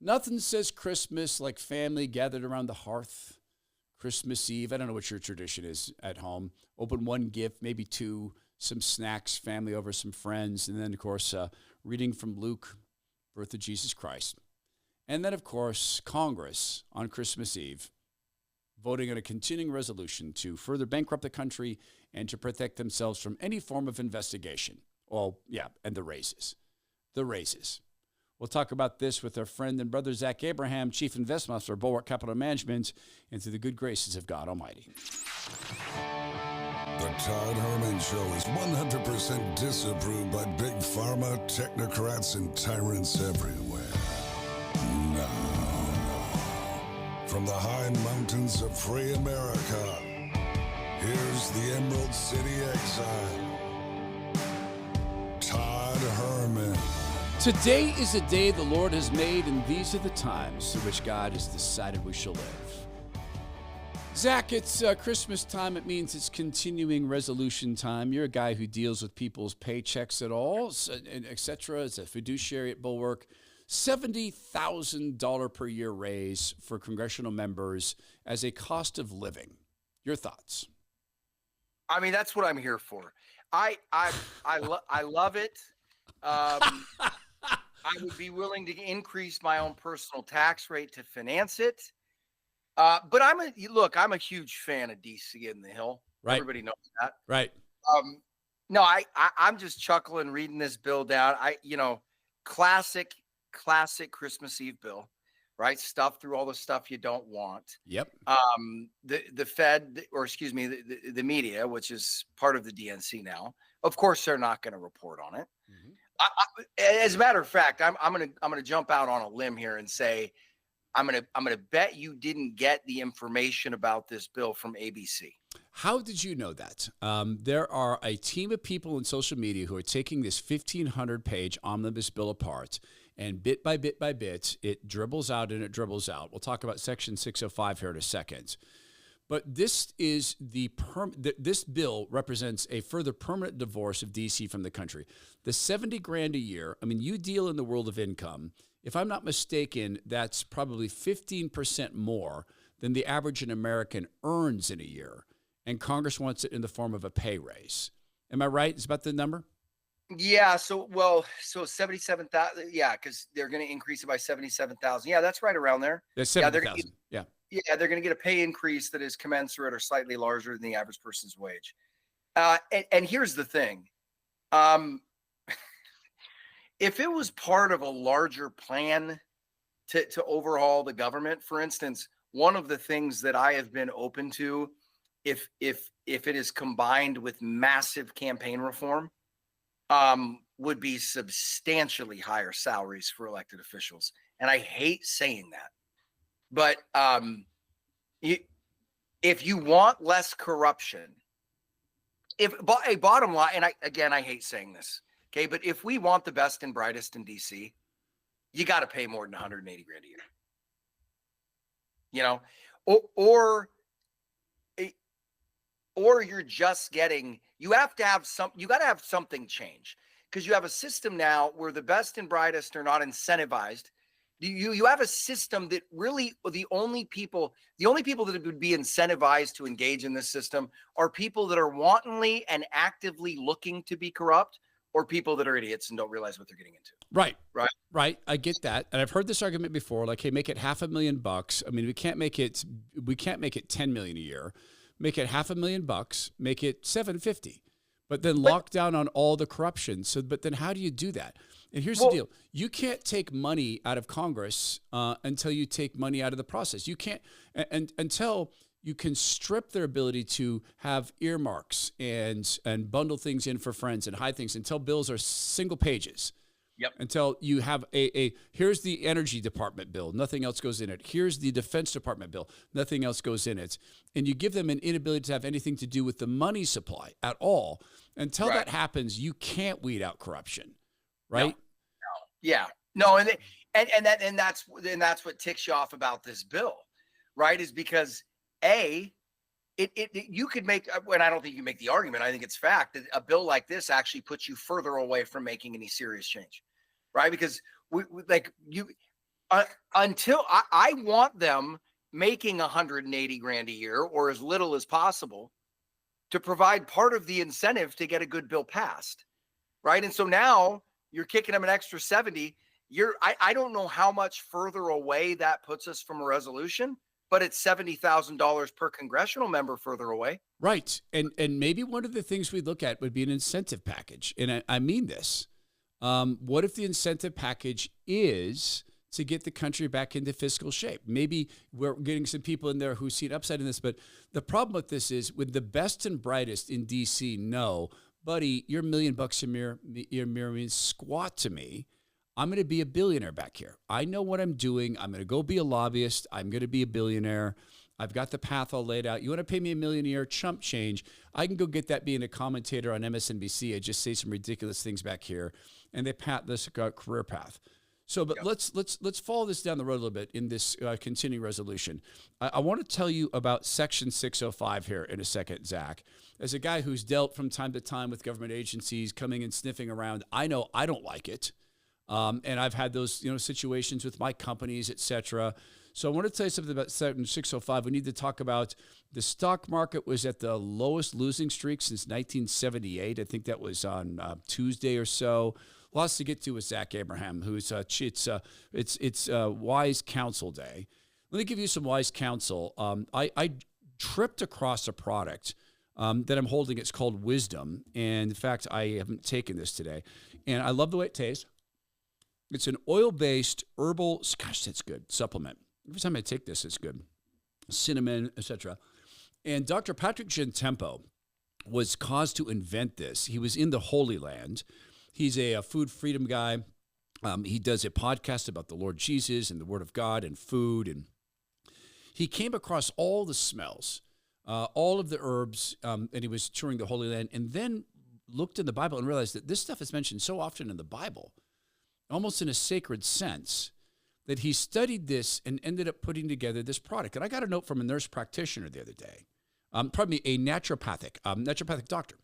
Nothing says Christmas like family gathered around the hearth. Christmas Eve. I don't know what your tradition is at home. Open one gift, maybe two, some snacks, family over, some friends, and then, of course, reading from Luke, birth of Jesus Christ. And then, of course, Congress on Christmas Eve voting on a continuing resolution to further bankrupt the country and to protect themselves from any form of investigation. Well, yeah, and the raises. The raises. We'll talk about this with our friend and brother Zach Abraham, Chief Investment Officer of Bulwark Capital Management, and through the good graces of God Almighty. The Todd Herman Show is 100% disapproved by big pharma, technocrats, and tyrants everywhere. No. From the high mountains of free America, here's the Emerald City exile, Todd Herman. Today is a day the Lord has made, and these are the times in which God has decided we shall live. Zach, it's Christmas time. It means it's continuing resolution time. You're a guy who deals with people's paychecks at all, et cetera, as a fiduciary at Bulwark. $70,000 per year raise for congressional members as a cost of living. Your thoughts? I mean, that's what I'm here for. I love it. I would be willing to increase my own personal tax rate to finance it. But I'm a huge fan of DC and the Hill. Right. Everybody knows that. Right. No, I'm just chuckling reading this bill down. Classic Christmas Eve bill, right? Stuff through all the stuff you don't want. Yep. The Fed, or excuse me, the media, which is part of the DNC now, of course, they're not going to report on it. Mm-hmm. As a matter of fact, I'm gonna jump out on a limb here and say I'm gonna bet you didn't get the information about this bill from ABC. How did you know that? There are a team of people in social media who are taking this 1,500-page omnibus bill apart, and bit by bit by bit, it dribbles out and it dribbles out. We'll talk about Section 605 here in a second. But this is this bill represents a further permanent divorce of DC from the country. The $70,000 a year. I mean, you deal in the world of income. If I'm not mistaken, that's probably 15% more than the average American earns in a year, and Congress wants it in the form of a pay raise. Am I right? Is about the number? Yeah. So 77,000. Yeah, because they're going to increase it by 77,000. Yeah, that's right around there. That's 70,000. Yeah. Yeah, they're going to get a pay increase that is commensurate or slightly larger than the average person's wage. And here's the thing. If it was part of a larger plan to overhaul the government, for instance, one of the things that I have been open to, if it is combined with massive campaign reform, would be substantially higher salaries for elected officials. And I hate saying that. But if you want less corruption, a bottom line, and I hate saying this, okay, but if we want the best and brightest in DC, you got to pay more than $180,000 a year. You know, or you're just getting. You got to have something change, because you have a system now where the best and brightest are not incentivized. You have a system that really the only people that would be incentivized to engage in this system are people that are wantonly and actively looking to be corrupt, or people that are idiots and don't realize what they're getting into. Right. I get that. And I've heard this argument before, like, hey, make it $500,000. I mean, we can't make it $10 million a year. Make it $500,000, make it $750,000. But then lock down on all the corruption. But then how do you do that? And here's the deal. You can't take money out of Congress until you take money out of the process. You can't until you can strip their ability to have earmarks and bundle things in for friends and hide things, until bills are single pages. Yep. Until you have here's the Energy Department bill, nothing else goes in it. Here's the Defense Department bill, nothing else goes in it. And you give them an inability to have anything to do with the money supply at all. Until that happens, you can't weed out corruption, right? No. Yeah. No, and that's what ticks you off about this bill, right? Is because you could make, and I don't think you make the argument, I think it's fact, that a bill like this actually puts you further away from making any serious change, right? Because until I want them making 180 grand a year or as little as possible to provide part of the incentive to get a good bill passed. Right. And so now you're kicking them an extra 70. I don't know how much further away that puts us from a resolution, but it's $70,000 per congressional member further away. Right. And maybe one of the things we look at would be an incentive package. And I mean this. What if the incentive package is to get the country back into fiscal shape? Maybe we're getting some people in there who see an upside in this, but the problem with this is when the best and brightest in DC know, buddy, your $1 million a year means squat to me. I'm going to be a billionaire back here. I know what I'm doing. I'm going to go be a lobbyist. I'm going to be a billionaire. I've got the path all laid out. You want to pay me $1 million a year, chump change. I can go get that being a commentator on MSNBC. I just say some ridiculous things back here, and they pat this career path. So, but let's follow this down the road a little bit in this continuing resolution. I want to tell you about Section 605 here in a second, Zach. As a guy who's dealt from time to time with government agencies coming and sniffing around, I know I don't like it. And I've had those, situations with my companies, et cetera. So I want to tell you something about Section 605. We need to talk about the stock market was at the lowest losing streak since 1978. I think that was on Tuesday or so. Lots to get to with Zach Abraham, who's it's Wise Counsel Day. Let me give you some wise counsel. I tripped across a product that I'm holding. It's called Wisdom, and in fact, I haven't taken this today, and I love the way it tastes. It's an oil-based herbal, gosh, that's good, supplement. Every time I take this, it's good. Cinnamon, etc. And Dr. Patrick Gentempo was caused to invent this. He was in the Holy Land. He's a food freedom guy. He does a podcast about the Lord Jesus and the Word of God and food. And he came across all the smells, all of the herbs, and he was touring the Holy Land, and then looked in the Bible and realized that this stuff is mentioned so often in the Bible, almost in a sacred sense, that he studied this and ended up putting together this product. And I got a note from a nurse practitioner the other day, probably a naturopathic doctor,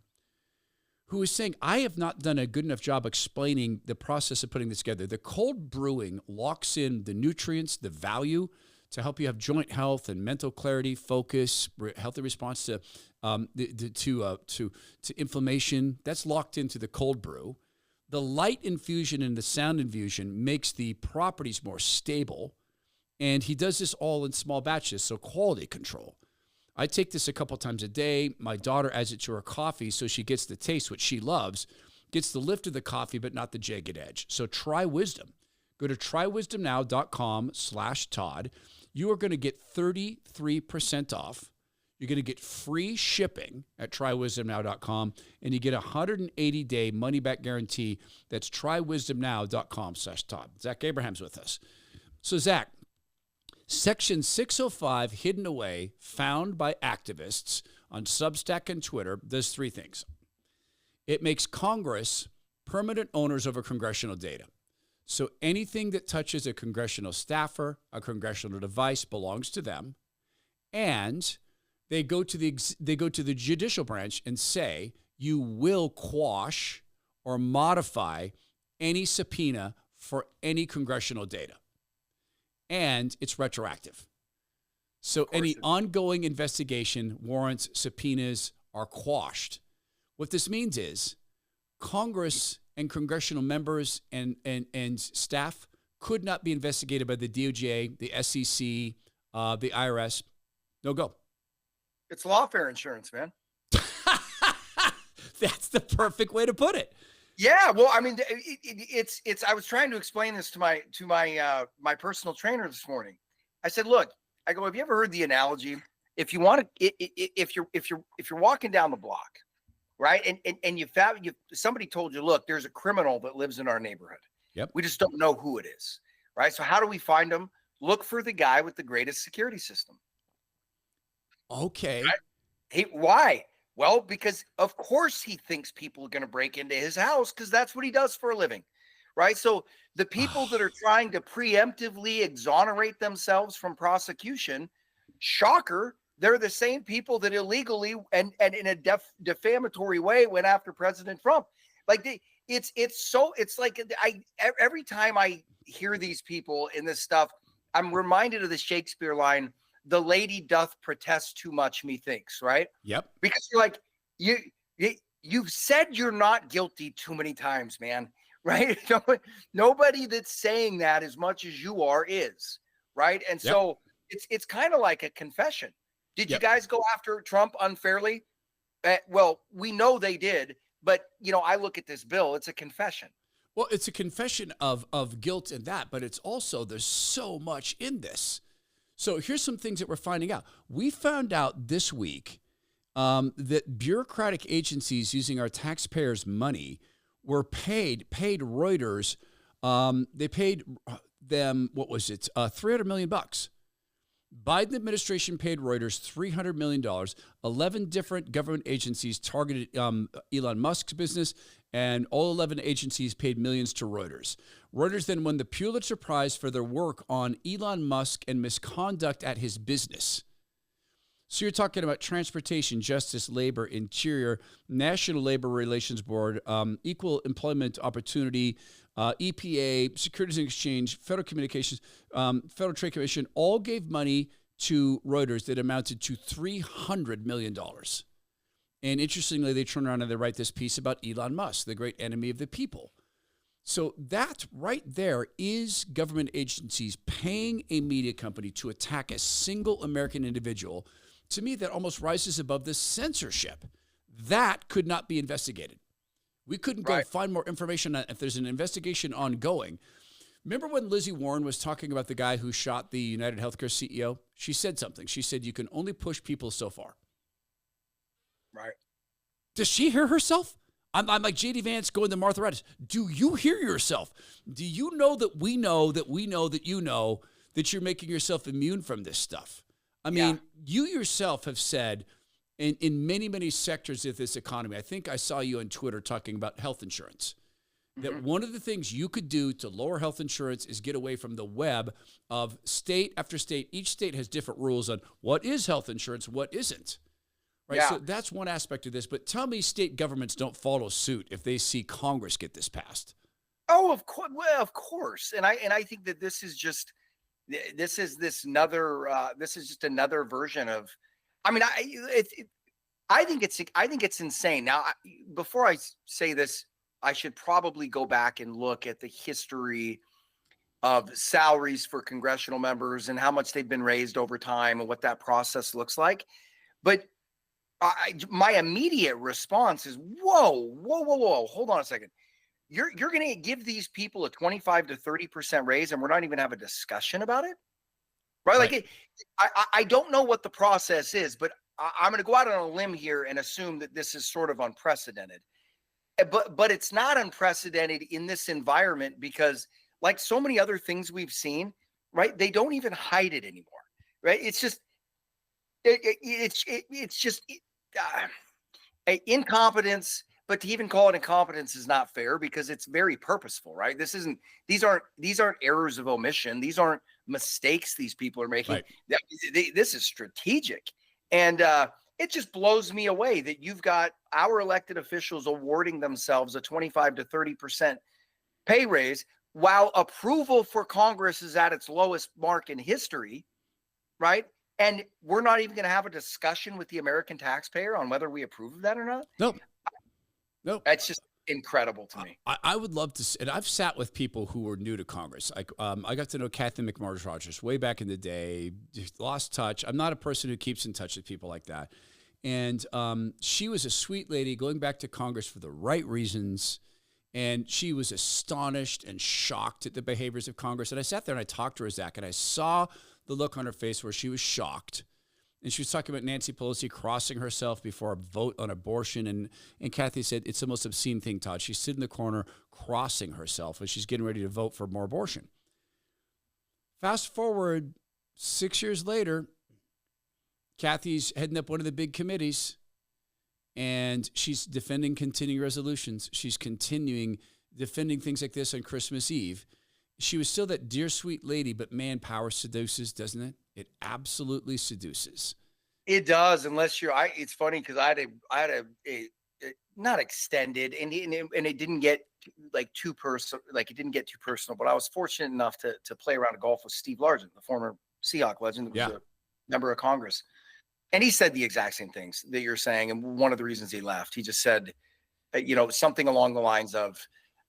who was saying, I have not done a good enough job explaining the process of putting this together. The cold brewing locks in the nutrients, the value to help you have joint health and mental clarity, focus, healthy response to inflammation. That's locked into the cold brew. The light infusion and the sound infusion makes the properties more stable. And he does this all in small batches, so quality control. I take this a couple times a day. My daughter adds it to her coffee so she gets the taste, which she loves, gets the lift of the coffee, but not the jagged edge. So try Wisdom. Go to trywisdomnow.com/Todd. You are going to get 33% off. You're going to get free shipping at trywisdomnow.com, and you get a 180-day money-back guarantee. That's trywisdomnow.com/Todd. Zach Abraham's with us. So, Zach, Section 605, hidden away, found by activists on Substack and Twitter, does three things. It makes Congress permanent owners over congressional data. So anything that touches a congressional staffer, a congressional device, belongs to them. And they go to the judicial branch and say, you will quash or modify any subpoena for any congressional data. And it's retroactive. So any ongoing investigation, warrants, subpoenas are quashed. What this means is Congress and congressional members and staff could not be investigated by the DOJ, the SEC, the IRS. No go. It's lawfare insurance, man. That's the perfect way to put it. Yeah, well, I mean, it's. I was trying to explain this to my personal trainer this morning. I said, look, I go, have you ever heard the analogy? If you want to, if you're walking down the block, right, and somebody told you, look, there's a criminal that lives in our neighborhood. Yep. We just don't know who it is, right? So how do we find him? Look for the guy with the greatest security system. Okay. Right? Hey, why? Well, because of course he thinks people are going to break into his house because that's what he does for a living, right? So the people that are trying to preemptively exonerate themselves from prosecution, shocker, they're the same people that illegally and in a defamatory way went after President Trump. Like it's like every time I hear these people in this stuff, I'm reminded of the Shakespeare line, "The lady doth protest too much, methinks," right? Yep. Because you're like, you, you've said you're not guilty too many times, man, right? Nobody that's saying that as much as you are is, right? And Yep. so it's kind of like a confession. Did you Yep. guys go after Trump unfairly? Well, we know they did, but I look at this bill, it's a confession. Well, it's a confession of guilt in that, but it's also, there's so much in this. So here's some things that we're finding out. We found out this week that bureaucratic agencies using our taxpayers' money were paid Reuters. They paid them, what was it? $300 million. Biden administration paid Reuters $300 million. 11 different government agencies targeted Elon Musk's business, and all 11 agencies paid millions to Reuters. Reuters then won the Pulitzer Prize for their work on Elon Musk and misconduct at his business. So you're talking about transportation, justice, labor, interior, National Labor Relations Board, Equal Employment Opportunity, EPA, Securities and Exchange, Federal Communications, Federal Trade Commission, all gave money to Reuters that amounted to $300 million. And interestingly, they turn around and they write this piece about Elon Musk, the great enemy of the people. So that right there is government agencies paying a media company to attack a single American individual. To me, that almost rises above the censorship. That could not be investigated. We couldn't go find more information on if there's an investigation ongoing. Remember when Lizzie Warren was talking about the guy who shot the United Healthcare CEO? She said something. She said, you can only push people so far. Right. Does she hear herself? I'm like J.D. Vance going to Martha Raddatz. Do you hear yourself? Do you know that we know that we know that you know that you're making yourself immune from this stuff? I mean, you yourself have said in many, many sectors of this economy, I think I saw you on Twitter talking about health insurance, that one of the things you could do to lower health insurance is get away from the web of state after state. Each state has different rules on what is health insurance, what isn't. Right. Yeah. So that's one aspect of this. But tell me state governments don't follow suit if they see Congress get this passed. Oh, of course. Well, of course. And I think that this is just another version of, I mean, I think it's insane. Now, before I say this, I should probably go back and look at the history of salaries for congressional members and how much they've been raised over time and what that process looks like. But my immediate response is, whoa, hold on a second. You're going to give these people a 25 to 30% raise and we're not even have a discussion about it? Right? Like, I don't know what the process is, but I'm going to go out on a limb here and assume that this is sort of unprecedented. But it's not unprecedented in this environment because, like so many other things we've seen, right? They don't even hide it anymore, right? It's just, it's just incompetence. But to even call it incompetence is not fair because it's very purposeful, right? These aren't errors of omission. These aren't mistakes these people are making. Right. This is strategic. And it just blows me away that you've got our elected officials awarding themselves a 25 to 30% pay raise while approval for Congress is at its lowest mark in history, right? And we're not even going to have a discussion with the American taxpayer on whether we approve of that or not. Nope. That's just incredible to me. I would love to, and I've sat with people who were new to Congress. I got to know Kathy McMartin Rogers way back in the day, lost touch. I'm not a person who keeps in touch with people like that. And she was a sweet lady going back to Congress for the right reasons. And she was astonished and shocked at the behaviors of Congress. And I sat there and I talked to her, Zach, and I saw the look on her face where she was shocked. And she was talking about Nancy Pelosi crossing herself before a vote on abortion. And Kathy said, it's the most obscene thing, Todd. She's sitting in the corner crossing herself as she's getting ready to vote for more abortion. Fast forward 6 years later, Kathy's heading up one of the big committees, and she's defending continuing resolutions. She's defending things like this on Christmas Eve. She was still that dear, sweet lady, but man, power seduces, doesn't it? It absolutely seduces. It does, unless it's funny because I had not extended, and it didn't get like too personal. Like it didn't get too personal. But I was fortunate enough to play around golf with Steve Largent, the former Seahawk legend, that was a member of Congress, and he said the exact same things that you're saying. And one of the reasons he left, he just said, something along the lines of,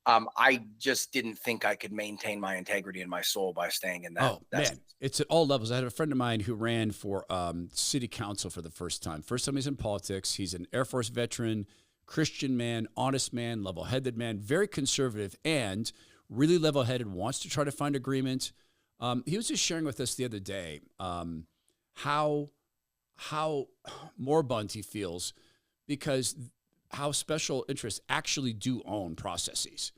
I just didn't think I could maintain my integrity and my soul by staying in that. Oh, man. It's at all levels. I had a friend of mine who ran for city council for the first time. First time he's in politics. He's an Air Force veteran, Christian man, honest man, level-headed man, very conservative, and really level-headed, wants to try to find agreement. He was just sharing with us the other day how moribund he feels because how special interests actually do own processes.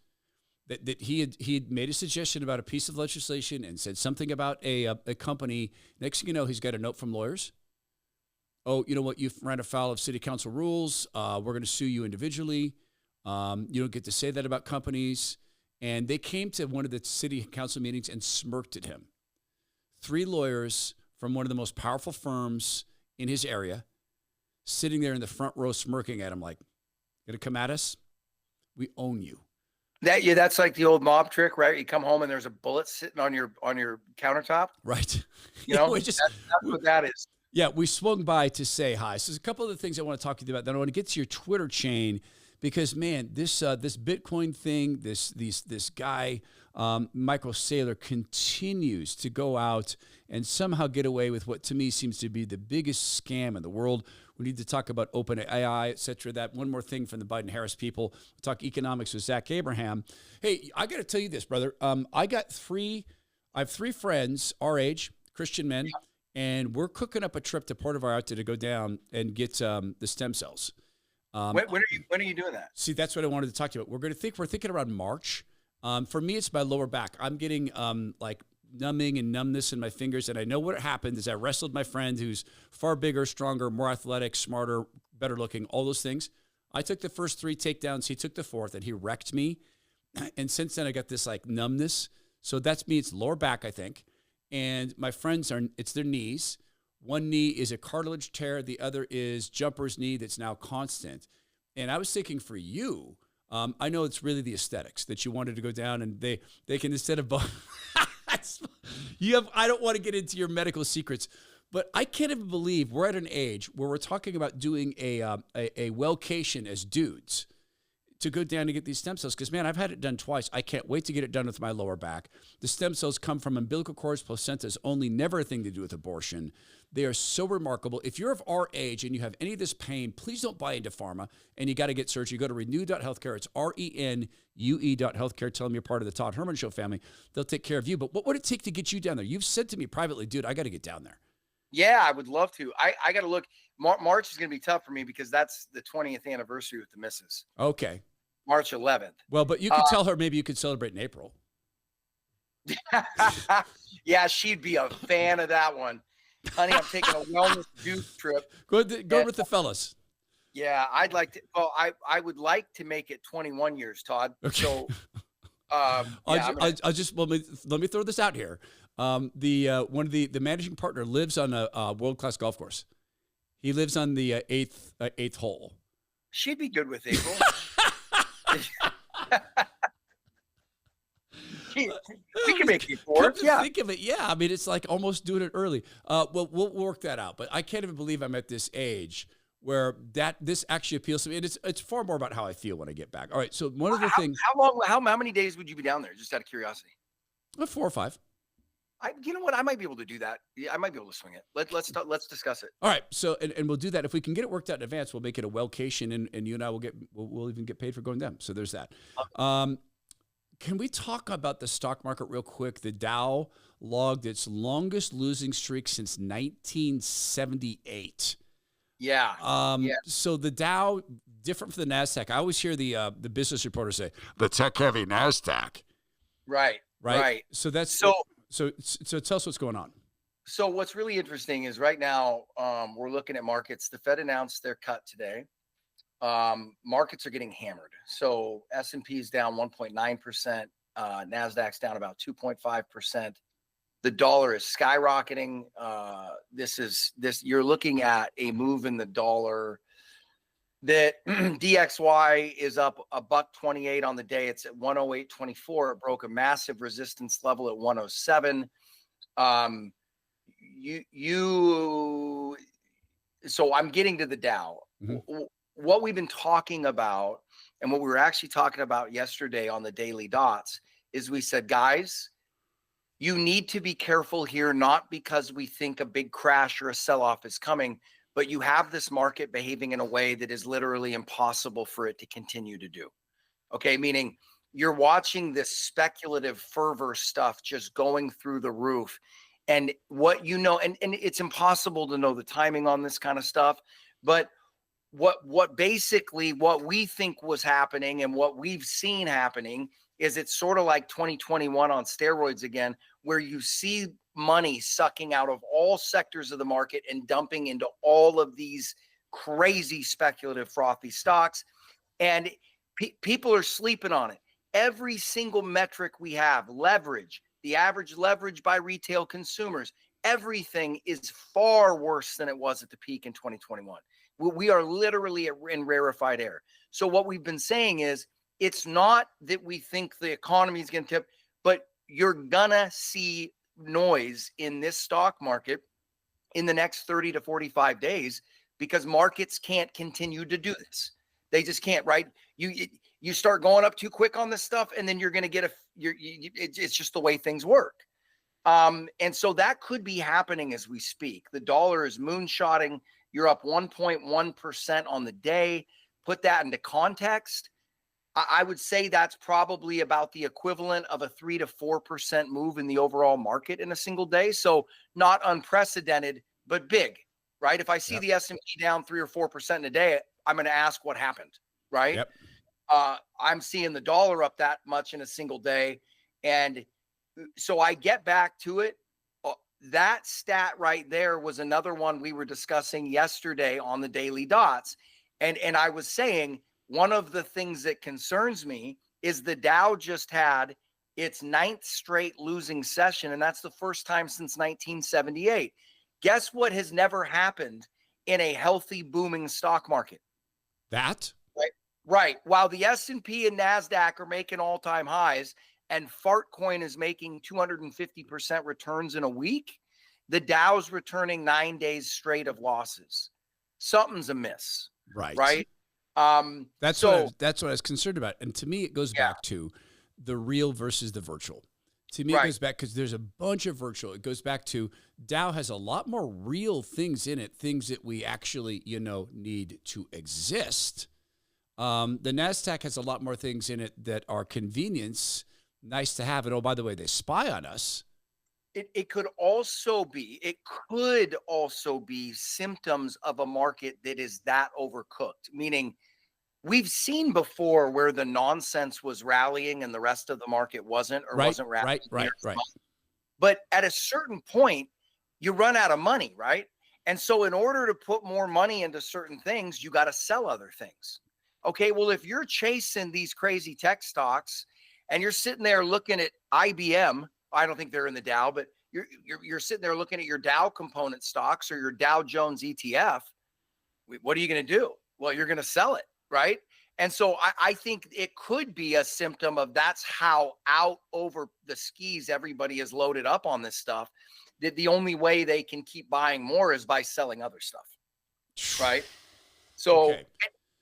That he had made a suggestion about a piece of legislation and said something about a company. Next thing you know, he's got a note from lawyers. Oh, you know what? You've ran afoul of city council rules. We're going to sue you individually. You don't get to say that about companies. And they came to one of the city council meetings and smirked at him. 3 lawyers from one of the most powerful firms in his area, sitting there in the front row smirking at him like, gonna come at us? We own you. That's like the old mob trick, right? You come home and there's a bullet sitting on your countertop. Right. That's what that is. Yeah, we swung by to say hi. So there's a couple of the things I want to talk to you about. Then I want to get to your Twitter chain because, man, this Bitcoin thing, this guy, Michael Saylor, continues to go out and somehow get away with what to me seems to be the biggest scam in the world. We need to talk about open AI, et cetera. That one more thing from the Biden-Harris people. We'll talk economics with Zach Abraham. Hey, I got to tell you this, brother. I have 3 friends our age, Christian men, and we're cooking up a trip to Puerto Vallarta to go down and get the stem cells. When are you doing that? See, that's what I wanted to talk to you about. We're thinking around March. For me, it's my lower back. I'm getting like numbing and numbness in my fingers. And I know what happened is I wrestled my friend who's far bigger, stronger, more athletic, smarter, better looking, all those things. I took the first 3 takedowns. He took the 4th and he wrecked me. And since then I got this like numbness. So that's me. It's lower back, I think. And my friends it's their knees. One knee is a cartilage tear. The other is jumper's knee that's now constant. And I was thinking for you, I know it's really the aesthetics that you wanted to go down and they can, instead of I don't want to get into your medical secrets, but I can't even believe we're at an age where we're talking about doing a wellcation as dudes to go down to get these stem cells. Because, man, I've had it done twice. I can't wait to get it done with my lower back. The stem cells come from umbilical cords, placentas, only, never a thing to do with abortion. They are so remarkable. If you're of our age and you have any of this pain, please don't buy into pharma, and you got to get surgery. Go to renew.healthcare. It's RENUE.healthcare. Tell them you're part of the Todd Herman Show family. They'll take care of you. But what would it take to get you down there? You've said to me privately, dude, I got to get down there. Yeah, I would love to. I got to look. March is going to be tough for me because that's the 20th anniversary with the missus. Okay. March 11th. Well, but you could tell her maybe you could celebrate in April. Yeah, she'd be a fan of that one. Honey, I'm taking a wellness juice trip. Go with the fellas. Yeah, I'd like to. Well, I would like to make it 21 years, Todd. Okay. So, I'll just let me throw this out here. The managing partner lives on a world-class golf course. He lives on the eighth hole. She'd be good with April. We can make it work. Yeah. Think of it. Yeah. I mean, it's like almost doing it early. Well, we'll work that out. But I can't even believe I'm at this age where this actually appeals to me. And it's far more about how I feel when I get back. All right. So one of the things. How many days would you be down there? Just out of curiosity. 4 or 5. You know what? I might be able to do that. Yeah, I might be able to swing it. Let's discuss it. All right. So, and we'll do that. If we can get it worked out in advance, we'll make it a wellcation, and you and I we'll even get paid for going down. So there's that. Can we talk about the stock market real quick? The Dow logged its longest losing streak since 1978. Yeah. So the Dow, different from the NASDAQ. I always hear the business reporters say, the tech-heavy NASDAQ. Right. So that's so tell us what's going on. So what's really interesting is right now we're looking at markets. The Fed announced their cut today. Markets are getting hammered. So S&P is down 1.9%. NASDAQ's down about 2.5%. The dollar is skyrocketing. You're looking at a move in the dollar that DXY is up $1.28 on the day. It's at 108.24. It broke a massive resistance level at 107. So I'm getting to the Dow. Mm-hmm. What we've been talking about and what we were actually talking about yesterday on the daily dots is we said, guys, you need to be careful here, not because we think a big crash or a sell-off is coming, but you have this market behaving in a way that is literally impossible for it to continue to do. Okay, meaning you're watching this speculative fervor stuff just going through the roof. And what you know, and it's impossible to know the timing on this kind of stuff, but what basically what we think was happening and what we've seen happening is it's sort of like 2021 on steroids again, where you see money sucking out of all sectors of the market and dumping into all of these crazy speculative frothy stocks. And people are sleeping on it. Every single metric we have, leverage, the average leverage by retail consumers, everything is far worse than it was at the peak in 2021. We are literally in rarefied air. So what we've been saying is, it's not that we think the economy is going to tip, but you're going to see noise in this stock market in the next 30 to 45 days because markets can't continue to do this. They just can't, right? You start going up too quick on this stuff, and then you're going to get it's just the way things work. And so that could be happening as we speak. The dollar is moonshotting. You're up 1.1% on the day. Put that into context. I would say that's probably about the equivalent of a 3 to 4% move in the overall market in a single day. So not unprecedented, but big, right? If I see the S&P down 3 or 4% in a day, I'm going to ask what happened, right? Yep. I'm seeing the dollar up that much in a single day. And so I get back to it. That stat right there was another one we were discussing yesterday on the daily dots. And I was saying, one of the things that concerns me is the Dow just had its 9th straight losing session, and that's the first time since 1978. Guess what has never happened in a healthy, booming stock market? That? Right. While the S&P and NASDAQ are making all-time highs and Fartcoin is making 250% returns in a week, the Dow's returning 9 days straight of losses. Something's amiss. Right. That's what I was concerned about. And to me, it goes back to the real versus the virtual. To me, it goes back because there's a bunch of virtual. It goes back to Dow has a lot more real things in it, things that we actually, need to exist. The NASDAQ has a lot more things in it that are convenience, nice to have. And oh, by the way, they spy on us. It could also be symptoms of a market that is that overcooked, meaning we've seen before where the nonsense was rallying and the rest of the market wasn't wasn't rallying. Right. But at a certain point, you run out of money, right? And so in order to put more money into certain things, you got to sell other things. Okay, well, if you're chasing these crazy tech stocks and you're sitting there looking at IBM, I don't think they're in the Dow, but you're sitting there looking at your Dow component stocks or your Dow Jones ETF. What are you going to do? Well, you're going to sell it, right? And so I think it could be a symptom of that's how out over the skis everybody is loaded up on this stuff. That the only way they can keep buying more is by selling other stuff, right? So. Okay.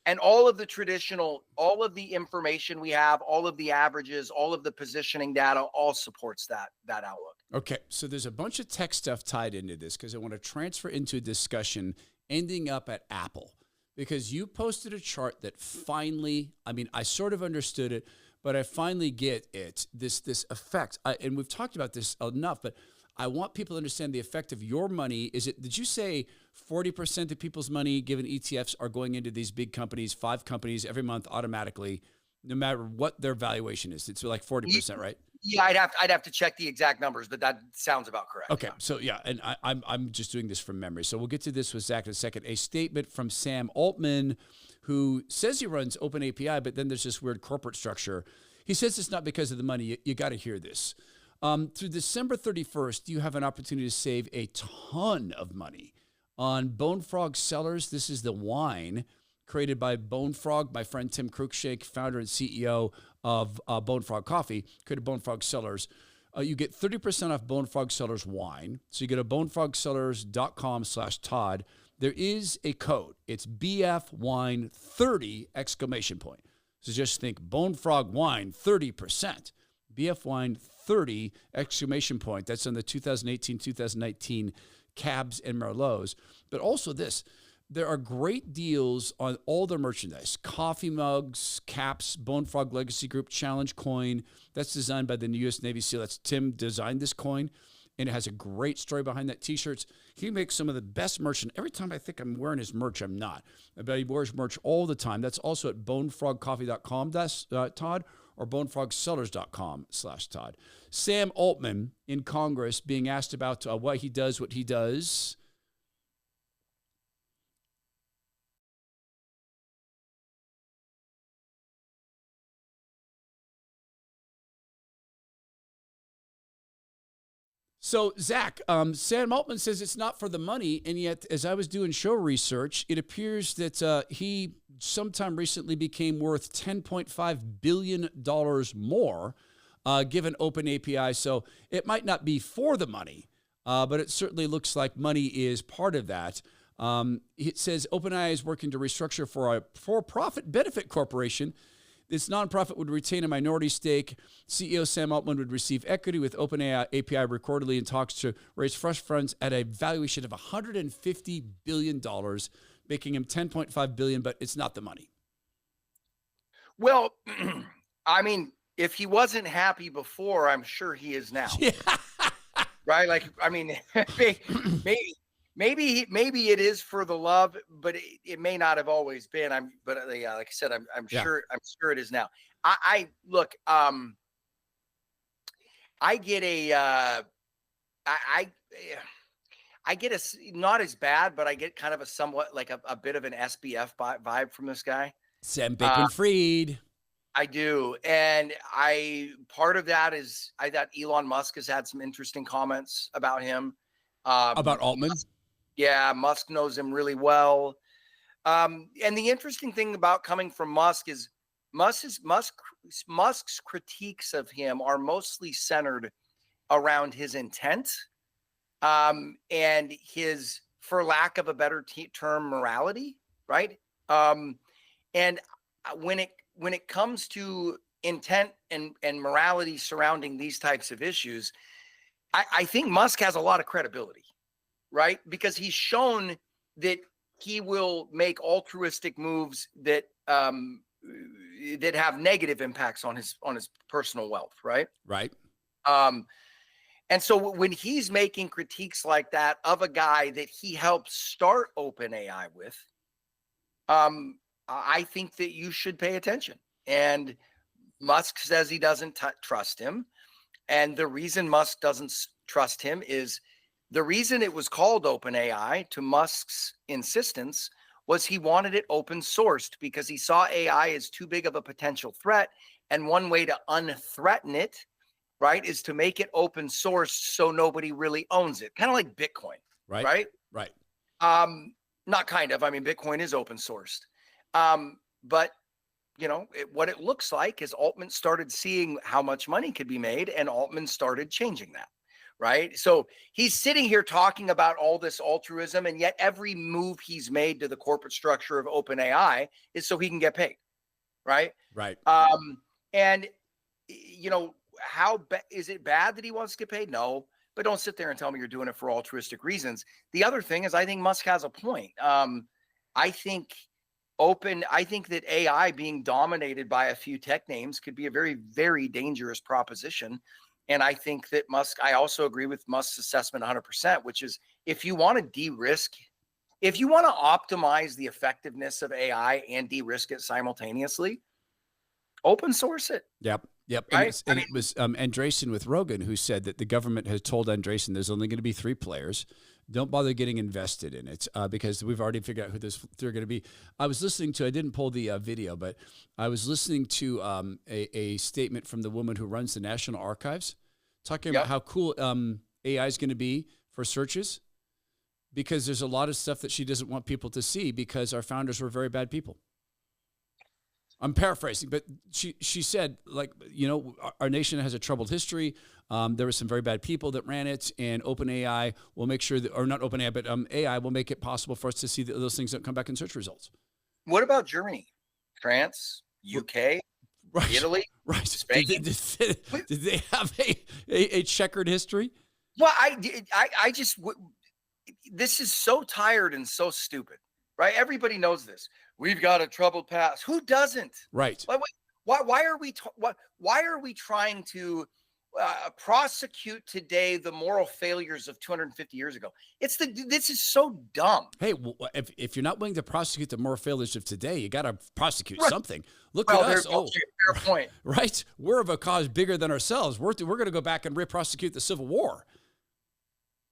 And all of the all of the information we have, all of the averages, all of the positioning data, all supports that outlook. Okay, so there's a bunch of tech stuff tied into this because I want to transfer into a discussion ending up at Apple. Because you posted a chart that finally, I sort of understood it, but I finally get it, this effect. And we've talked about this enough, but I want people to understand the effect of your money. Did you say 40% of people's money given ETFs are going into these big companies, 5 companies every month automatically, no matter what their valuation is? It's like 40%, right? Yeah, I'd have to check the exact numbers, but that sounds about correct. Okay, so and I'm just doing this from memory. So we'll get to this with Zach in a second. A statement from Sam Altman, who says he runs Open API, but then there's this weird corporate structure. He says it's not because of the money. You got to hear this. Through December 31st, you have an opportunity to save a ton of money on Bone Frog Cellars. This is the wine. created by Bone Frog. My friend Tim Cruikshank, founder and CEO of Bone Frog Coffee, created Bone Frog Cellars. You get 30% off Bone Frog Cellars wine. So you go to bonefrogcellars.com/Todd. There is a code. It's BFWine30 exclamation point. So just think Bone Frog Wine 30%. BF Wine 30 exclamation point. That's on the 2018-2019 Cabs and Merlots. But also this, there are great deals on all their merchandise. Coffee mugs, caps, Bone Frog Legacy Group Challenge coin. That's designed by the U.S. Navy SEAL. That's Tim designed this coin, and it has a great story behind that. T-shirts. He makes some of the best merch, and every time I think I'm wearing his merch, I'm not. But he wears merch all the time. That's also at bonefrogcoffee.com, that's Todd, or bonefrogsellers.com/Todd. Sam Altman in Congress being asked about why he does what he does. So, Zach, Sam Altman says it's not for the money, and yet, as I was doing show research, it appears that he sometime recently became worth $10.5 billion more, given Open API. So it might not be for the money, but it certainly looks like money is part of that. It says OpenAI is working to restructure for a for-profit benefit corporation. This nonprofit would retain a minority stake. CEO Sam Altman would receive equity with OpenAI API reportedly in talks to raise fresh funds at a valuation of $150 billion, making him $10.5 billion, but it's not the money. Well, I mean, if he wasn't happy before, I'm sure he is now. Yeah. Right? Like, I mean, maybe it is for the love, but it may not have always been. Like I said, I'm sure it is now. I look, I get not as bad, but I get kind of a somewhat like a bit of an SBF vibe from this guy. Sam Bankman-Fried. I do. And part of that is I thought Elon Musk has had some interesting comments about him. About Altman? Yeah, Musk knows him really well. And the interesting thing about coming from Musk is Musk's critiques of him are mostly centered around his intent and his, for lack of a better term, morality, right? And when it comes to intent and morality surrounding these types of issues, I think Musk has a lot of credibility, right? Because he's shown that he will make altruistic moves that that have negative impacts on his personal wealth, right? Right. And so when he's making critiques like that of a guy that he helped start OpenAI with, I think that you should pay attention. And Musk says he doesn't trust him. And the reason Musk doesn't trust him is the reason it was called OpenAI, to Musk's insistence, was he wanted it open sourced because he saw AI as too big of a potential threat. And one way to unthreaten it, right, is to make it open source so nobody really owns it. Kind of like Bitcoin, right? Right. Not kind of. I mean, Bitcoin is open sourced. But you know, what it looks like is Altman started seeing how much money could be made, and Altman started changing that, right? So he's sitting here talking about all this altruism, and yet every move he's made to the corporate structure of OpenAI is so he can get paid, right? Right. And you know, is it bad that he wants to get paid? No, but don't sit there and tell me you're doing it for altruistic reasons. The other thing is, I think Musk has a point. I think that AI being dominated by a few tech names could be a very, very dangerous proposition. And I think that I also agree with Musk's assessment 100%, which is if you want to de-risk, if you want to optimize the effectiveness of AI and de-risk it simultaneously, open source it. Yep. Right? And it was Andreessen with Rogan who said that the government has told Andreessen there's only going to be 3 players. Don't bother getting invested in it because we've already figured out who they're going to be. I was listening to, I didn't pull the video, but I was listening to a statement from the woman who runs the National Archives talking about how cool AI is going to be for searches. because there's a lot of stuff that she doesn't want people to see because our founders were very bad people. I'm paraphrasing, but she said, like, our nation has a troubled history. There were some very bad people that ran it, and OpenAI will make sure that, or not OpenAI, but AI will make it possible for us to see that those things don't come back in search results. What about Germany, France, UK, right. Italy, right? Spain? Did they have a checkered history? Well, I just, this is so tired and so stupid, right? Everybody knows this. We've got a troubled past. Who doesn't? Right. Why are we trying to prosecute today the moral failures of 250 years ago? This is so dumb. Hey, if you're not willing to prosecute the moral failures of today, you got to prosecute right. something. Look at us. Fair point. Right. We're of a cause bigger than ourselves. We're going to go back and re-prosecute the Civil War.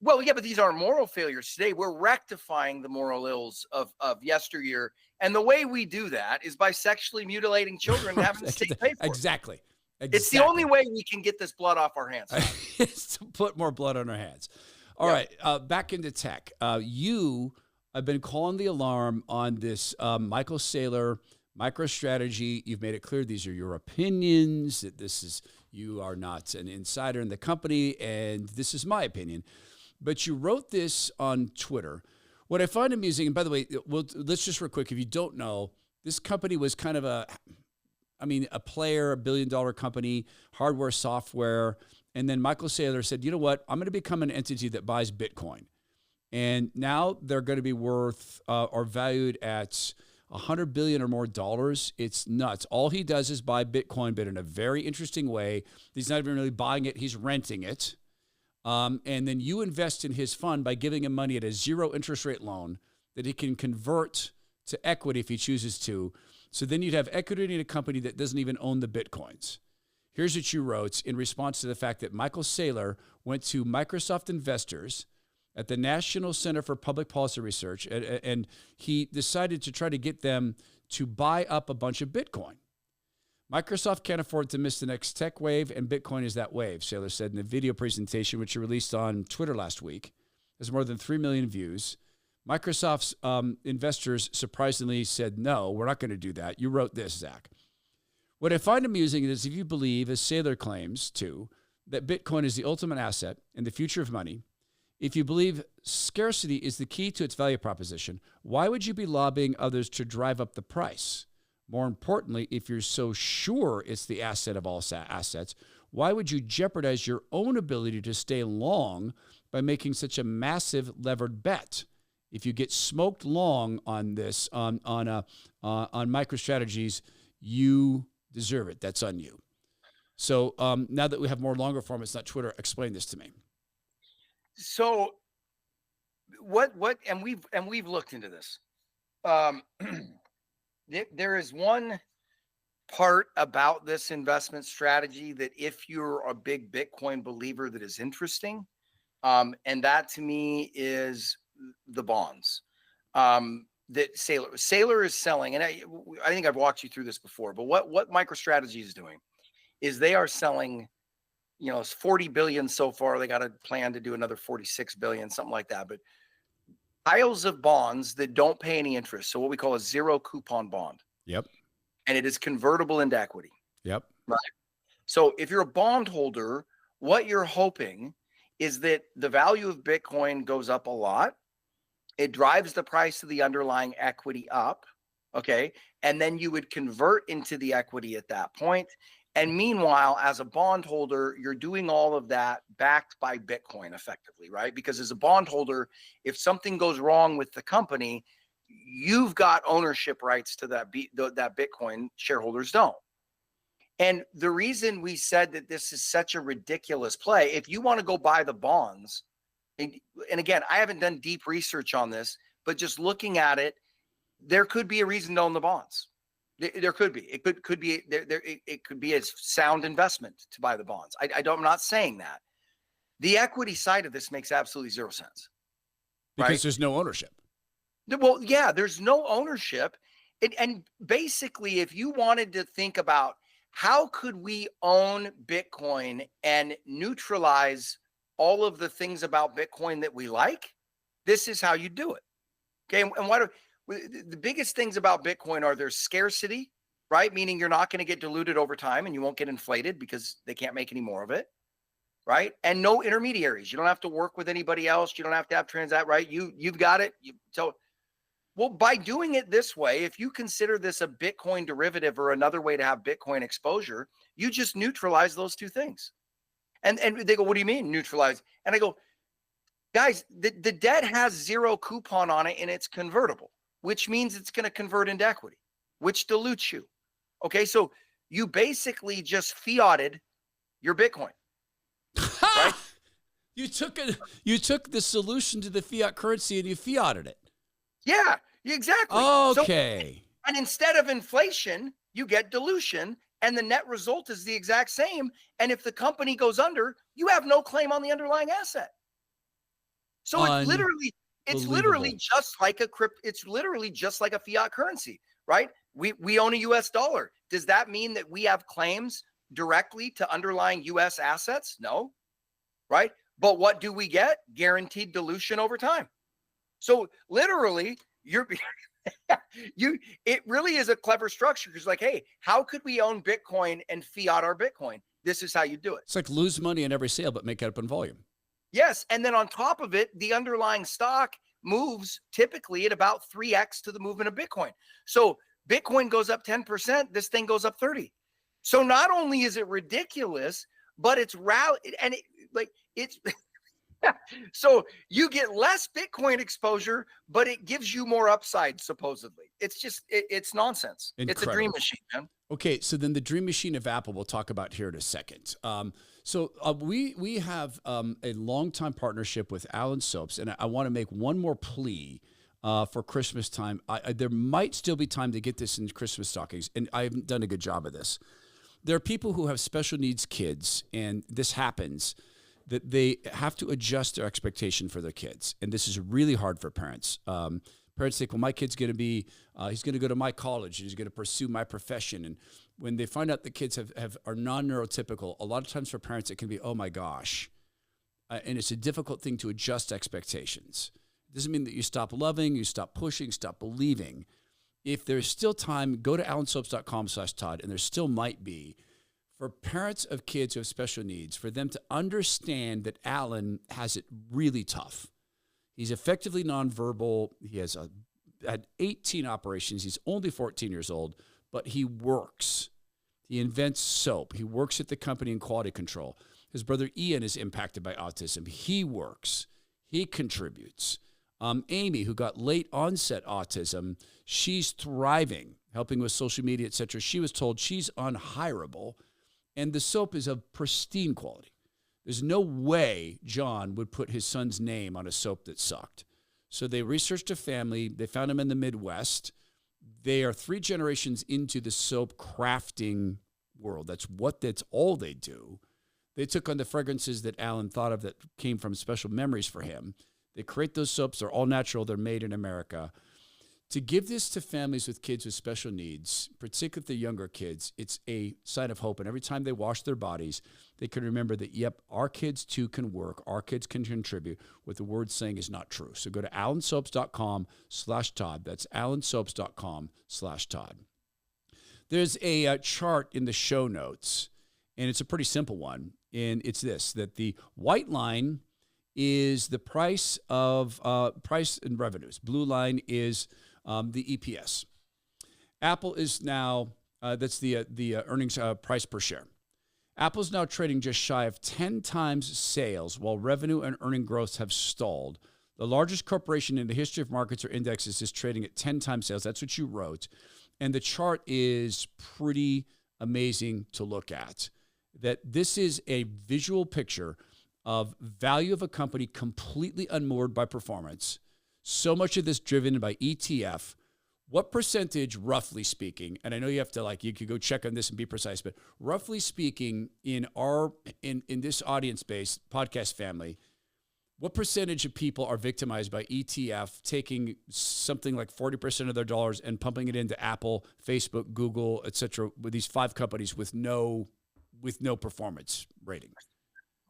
Well, yeah, but these aren't moral failures. Today, we're rectifying the moral ills of yesteryear. And the way we do that is by sexually mutilating children and having the state pay for it. Exactly. It's the only way we can get this blood off our hands. It's to put more blood on our hands. All right, back into tech. You have been calling the alarm on this Michael Saylor MicroStrategy. You've made it clear these are your opinions, that you are not an insider in the company, and this is my opinion. But you wrote this on Twitter. What I find amusing, and by the way, let's just real quick, if you don't know, this company was kind of a player, a $1 billion company, hardware, software. And then Michael Saylor said, you know what, I'm going to become an entity that buys Bitcoin. And now they're going to be worth or valued at $100 billion or more dollars. It's nuts. All he does is buy Bitcoin, but in a very interesting way. He's not even really buying it. He's renting it. And then you invest in his fund by giving him money at a 0 interest rate loan that he can convert to equity if he chooses to. So then you'd have equity in a company that doesn't even own the Bitcoins. Here's what you wrote in response to the fact that Michael Saylor went to Microsoft investors at the National Center for Public Policy Research, and he decided to try to get them to buy up a bunch of Bitcoin. Microsoft can't afford to miss the next tech wave, and Bitcoin is that wave, Saylor said in a video presentation, which he released on Twitter last week. There's more than 3 million views. Microsoft's investors surprisingly said, no, we're not going to do that. You wrote this, Zach. What I find amusing is if you believe, as Saylor claims too, that Bitcoin is the ultimate asset and the future of money, if you believe scarcity is the key to its value proposition, why would you be lobbying others to drive up the price? More importantly, if you're so sure it's the asset of all assets, why would you jeopardize your own ability to stay long by making such a massive levered bet? If you get smoked long on this, on MicroStrategies, you deserve it. That's on you. So now that we have more longer form, it's not Twitter. Explain this to me. So what, and we've looked into this. There is one part about this investment strategy that if you're a big Bitcoin believer that is interesting. And that to me is the bonds that Saylor is selling. And I think I've walked you through this before, but what MicroStrategy is doing is they are selling, it's 40 billion so far. They got a plan to do another 46 billion, something like that. But piles of bonds that don't pay any interest. So what we call a 0 coupon bond. Yep. And it is convertible into equity. Yep. Right. So if you're a bondholder, what you're hoping is that the value of Bitcoin goes up a lot. It drives the price of the underlying equity up. Okay. And then you would convert into the equity at that point. And meanwhile, as a bondholder, you're doing all of that backed by Bitcoin effectively, right? Because as a bondholder, if something goes wrong with the company, you've got ownership rights to that Bitcoin, shareholders don't. And the reason we said that this is such a ridiculous play, if you want to go buy the bonds, and again, I haven't done deep research on this, but just looking at it, there could be a reason to own the bonds. There could be. It could be it could be a sound investment to buy the bonds. I'm not saying that. The equity side of this makes absolutely zero sense. Because right? There's no ownership. Well, yeah, there's no ownership. And basically, if you wanted to think about how could we own Bitcoin and neutralize all of the things about Bitcoin that we like, This is how you do it. Okay. And the biggest things about Bitcoin are there's scarcity, right? Meaning you're not going to get diluted over time and you won't get inflated because they can't make any more of it. Right. And no intermediaries. You don't have to work with anybody else. You don't have to have transact, right? You've got it. Well, by doing it this way, if you consider this a Bitcoin derivative or another way to have Bitcoin exposure, you just neutralize those two things. And they go, what do you mean neutralize? And I go, guys, the debt has 0 coupon on it and it's convertible, which means it's going to convert into equity, which dilutes you. Okay, so you basically just fiated your Bitcoin. Right? You took the solution to the fiat currency and you fiated it. Yeah, exactly. Okay. So, and instead of inflation, you get dilution, and the net result is the exact same. And if the company goes under, you have no claim on the underlying asset. So it's literally just like a fiat currency, right? We own a US dollar. Does that mean that we have claims directly to underlying US assets? No. Right? But what do we get? Guaranteed dilution over time. So literally, it really is a clever structure. Because like, hey, how could we own Bitcoin and fiat our Bitcoin? This is how you do it. It's like lose money on every sale, but make it up in volume. Yes. And then on top of it, the underlying stock moves typically at about 3x to the movement of Bitcoin. So Bitcoin goes up 10%, this thing goes up 30. So not only is it ridiculous, but it's so you get less Bitcoin exposure, but it gives you more upside, supposedly. It's just, it's nonsense. Incredible. It's a dream machine, man. Okay, so then the dream machine of Apple we'll talk about here in a second. We have a long-time partnership with Alan Soaps, and I want to make one more plea for Christmas time. There might still be time to get this in Christmas stockings, and I haven't done a good job of this. There are people who have special needs kids, and this happens, that they have to adjust their expectation for their kids. And this is really hard for parents. Parents think, well, my kid's going to be, he's going to go to my college, and he's going to pursue my profession. And when they find out the kids are non-neurotypical, a lot of times for parents, it can be, oh my gosh. And it's a difficult thing to adjust expectations. It doesn't mean that you stop loving, you stop pushing, stop believing. If there's still time, go to alansoaps.com/Todd, and there still might be, for parents of kids who have special needs, for them to understand that Alan has it really tough. He's effectively nonverbal. He has had 18 operations. He's only 14 years old, but he works. He invents soap. He works at the company in quality control. His brother Ian is impacted by autism. He works. He contributes. Amy, who got late onset autism, she's thriving, helping with social media, etc. She was told she's unhireable. And the soap is of pristine quality. There's no way John would put his son's name on a soap that sucked. So they researched a family. They found him in the Midwest. They are 3 generations into the soap crafting world. That's all they do. They took on the fragrances that Alan thought of that came from special memories for him. They create those soaps. They're all natural. They're made in America. To give this to families with kids with special needs, particularly the younger kids, it's a sign of hope. And every time they wash their bodies, they can remember that, yep, our kids too can work. Our kids can contribute. What the word's saying is not true. So go to alansoaps.com/Todd. That's alansoaps.com/Todd. There's a chart in the show notes, and it's a pretty simple one. And it's this, that the white line is the price of price and revenues. Blue line is the EPS. Apple is now, that's the earnings price per share. Apple's now trading just shy of 10 times sales, while revenue and earning growth have stalled. The largest corporation in the history of markets or indexes is trading at 10 times sales. That's what you wrote. And the chart is pretty amazing to look at. That this is a visual picture of value of a company completely unmoored by performance. So much of this driven by ETF. What percentage, roughly speaking, and I know you have to you could go check on this and be precise, but roughly speaking, in this audience base podcast family, what percentage of people are victimized by ETF taking something like 40% of their dollars and pumping it into Apple, Facebook, Google, et cetera, with these 5 companies with no performance rating?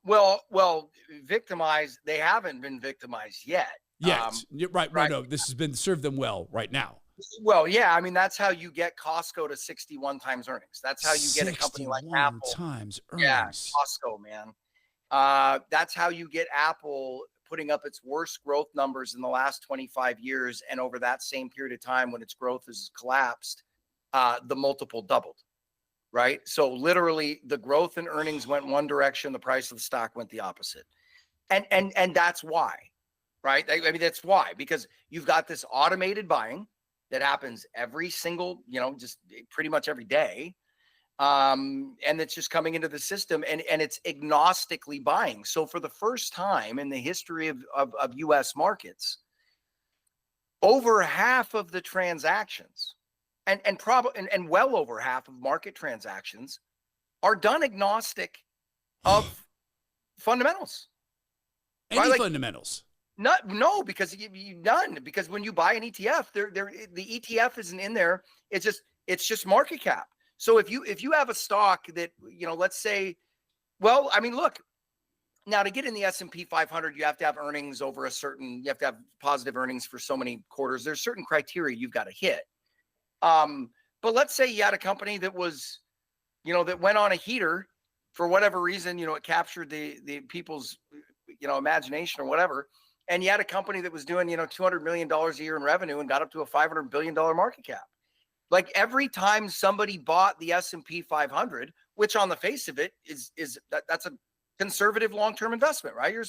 Well, victimized, they haven't been victimized yet. Yes, you're right. Right. No, this has been served them well right now. Well, yeah, I mean, that's how you get Costco to 61 times earnings. That's how you get a company like 61 Apple. times Yeah, earnings. Costco, man. That's how you get Apple putting up its worst growth numbers in the last 25 years. And over that same period of time, when its growth has collapsed, the multiple doubled, right? So literally the growth in earnings went one direction, the price of the stock went the opposite. And that's why, right? I mean, that's why, because you've got this automated buying that happens every single, just pretty much every day. And it's just coming into the system, and it's agnostically buying. So for the first time in the history of US markets, over half of the transactions and probably and well over half of market transactions are done agnostic of fundamentals. Any Right? Like, fundamentals? no, because none. Because when you buy an ETF, the ETF isn't in there. It's just market cap. So if you have a stock that, let's say, well, I mean, look, now to get in the S&P 500, you have to have earnings over you have to have positive earnings for so many quarters. There's certain criteria you've got to hit. But let's say you had a company that was, that went on a heater for whatever reason, it captured the people's, imagination or whatever. And you had a company that was doing, $200 million a year in revenue and got up to a $500 billion market cap. Like every time somebody bought the S&P 500, which on the face of it that's a conservative long-term investment, right? You're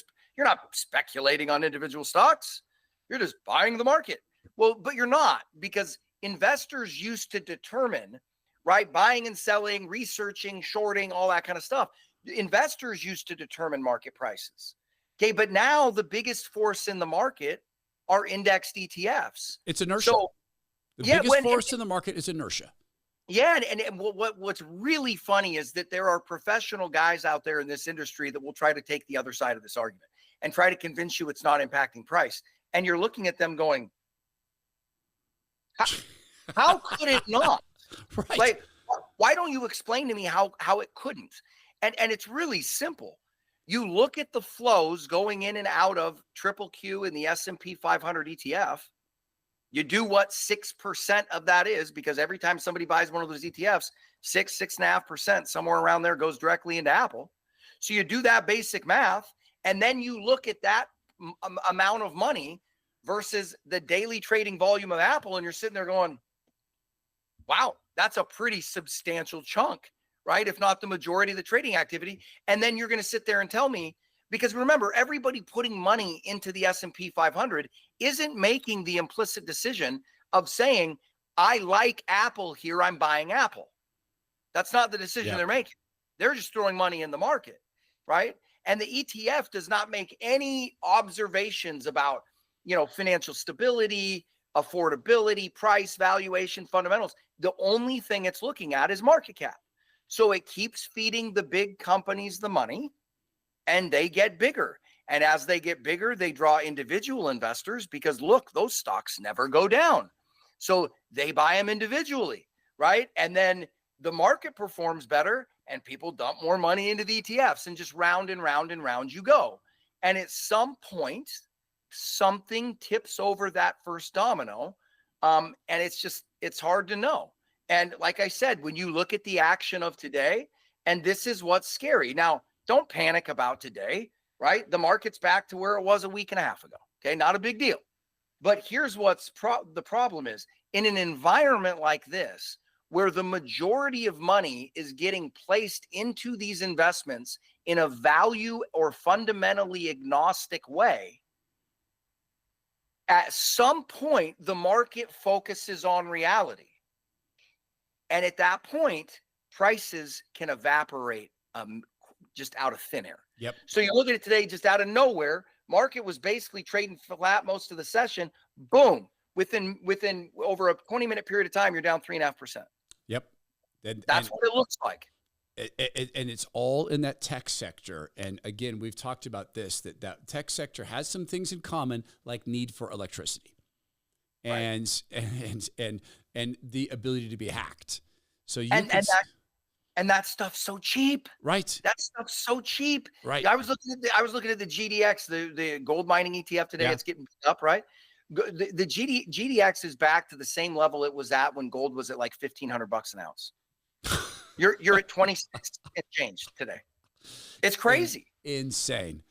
not speculating on individual stocks. You're just buying the market. Well, but you're not, because investors used to determine, right? Buying and selling, researching, shorting, all that kind of stuff. Investors used to determine market prices. Okay, but now the biggest force in the market are indexed ETFs. It's inertia. So, the biggest force in the market is inertia. Yeah, and what's really funny is that there are professional guys out there in this industry that will try to take the other side of this argument and try to convince you it's not impacting price. And you're looking at them going, how could it not? Right. Like, why don't you explain to me how it couldn't? And it's really simple. You look at the flows going in and out of triple Q in the S&P 500 ETF. You do what 6% of that is, because every time somebody buys one of those ETFs, 6.5%, somewhere around there goes directly into Apple. So you do that basic math, and then you look at that amount of money versus the daily trading volume of Apple, and you're sitting there going, wow, that's a pretty substantial chunk, right? If not the majority of the trading activity. And then you're going to sit there and tell me, because remember, everybody putting money into the S&P 500 isn't making the implicit decision of saying, I like Apple here, I'm buying Apple. That's not the decision they're making. They're just throwing money in the market, right? And the ETF does not make any observations about, financial stability, affordability, price, valuation, fundamentals. The only thing it's looking at is market cap. So it keeps feeding the big companies the money, and they get bigger. And as they get bigger, they draw individual investors, because look, those stocks never go down. So they buy them individually, right? And then the market performs better and people dump more money into the ETFs, and just round and round and round you go. And at some point, something tips over that first domino. And it's hard to know. And like I said, when you look at the action of today, and this is what's scary. Now, don't panic about today, right? The market's back to where it was a week and a half ago. Okay, not a big deal. But here's what's the problem is, in an environment like this, where the majority of money is getting placed into these investments in a value or fundamentally agnostic way, at some point, the market focuses on reality. And at that point, prices can evaporate just out of thin air. Yep. So you look at it today, just out of nowhere, market was basically trading flat most of the session. Boom. Within over a 20-minute period of time, you're down 3.5%. Yep. That's what it looks like. And it's all in that tech sector. And again, we've talked about this, that tech sector has some things in common, like need for electricity, and the ability to be hacked. So And that stuff's so cheap. Right. That stuff's so cheap. Right. Yeah, I was looking at the GDX, the gold mining ETF today. Yeah. It's getting up, right? The GDX is back to the same level it was at when gold was at like $1,500 an ounce. You're at 26 and change today. It's crazy. Insane.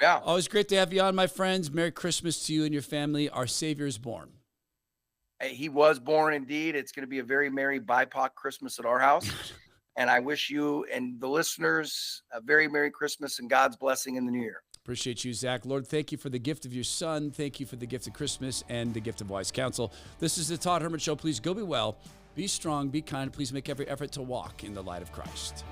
Yeah. Always great to have you on, my friends. Merry Christmas to you and your family. Our Savior is born. Hey, he was born indeed. It's going to be a very merry BIPOC Christmas at our house. And I wish you and the listeners a very Merry Christmas and God's blessing in the new year. Appreciate you, Zach. Lord, thank you for the gift of your son. Thank you for the gift of Christmas and the gift of wise counsel. This is the Todd Herman Show. Please go be well, be strong, be kind. Please make every effort to walk in the light of Christ.